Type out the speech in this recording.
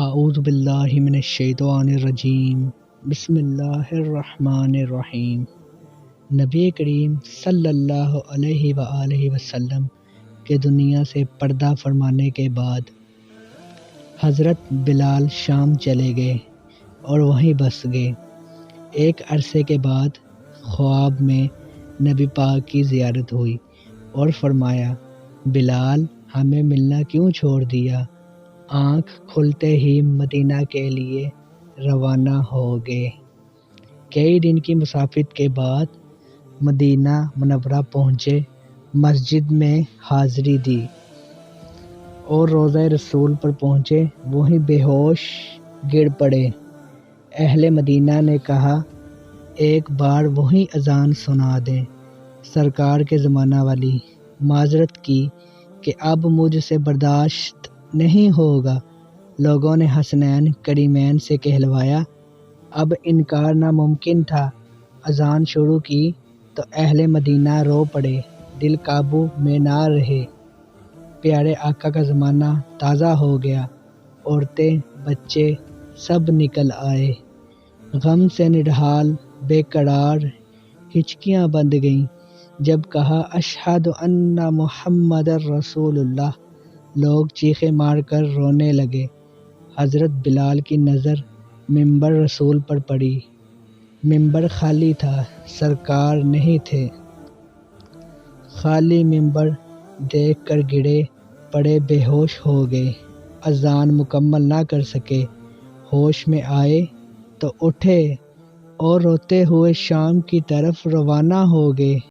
اعوذ باللہ من الشیطان الرجیم بسم اللہ الرحمن الرحیم۔ نبی کریم صلی اللہ علیہ وآلہ وسلم کے دنیا سے پردہ فرمانے کے بعد حضرت بلال شام چلے گئے اور وہیں بس گئے۔ ایک عرصے کے بعد خواب میں نبی پاک کی زیارت ہوئی اور فرمایا، بلال ہمیں ملنا کیوں چھوڑ دیا؟ آنکھ کھلتے ہی مدینہ کے لیے روانہ ہو گئے۔ کئی دن کی مسافت کے بعد مدینہ منورہ پہنچے، مسجد میں حاضری دی اور روضہ رسول پر پہنچے، وہیں بے ہوش گر پڑے۔ اہل مدینہ نے کہا، ایک بار وہی اذان سنا دیں۔ سرکار کے زمانہ والی معذرت کی کہ اب مجھ سے برداشت نہیں ہوگا۔ لوگوں نے حسنین کریمین سے کہلوایا، اب انکار ناممکن تھا۔ اذان شروع کی تو اہل مدینہ رو پڑے، دل قابو میں نہ رہے۔ پیارے آقا کا زمانہ تازہ ہو گیا، عورتیں بچے سب نکل آئے۔ غم سے نڈھال بے قرار ہچکیاں بندھ گئیں۔ جب کہا اشہد ان محمد رسول اللہ، لوگ چیخیں مار کر رونے لگے۔ حضرت بلال کی نظر منبر رسول پر پڑی۔ منبر خالی تھا، سرکار نہیں تھے۔ خالی منبر دیکھ کر گرے پڑے، بے ہوش ہو گئے، اذان مکمل نہ کر سکے۔ ہوش میں آئے تو اٹھے اور روتے ہوئے شام کی طرف روانہ ہو گئے۔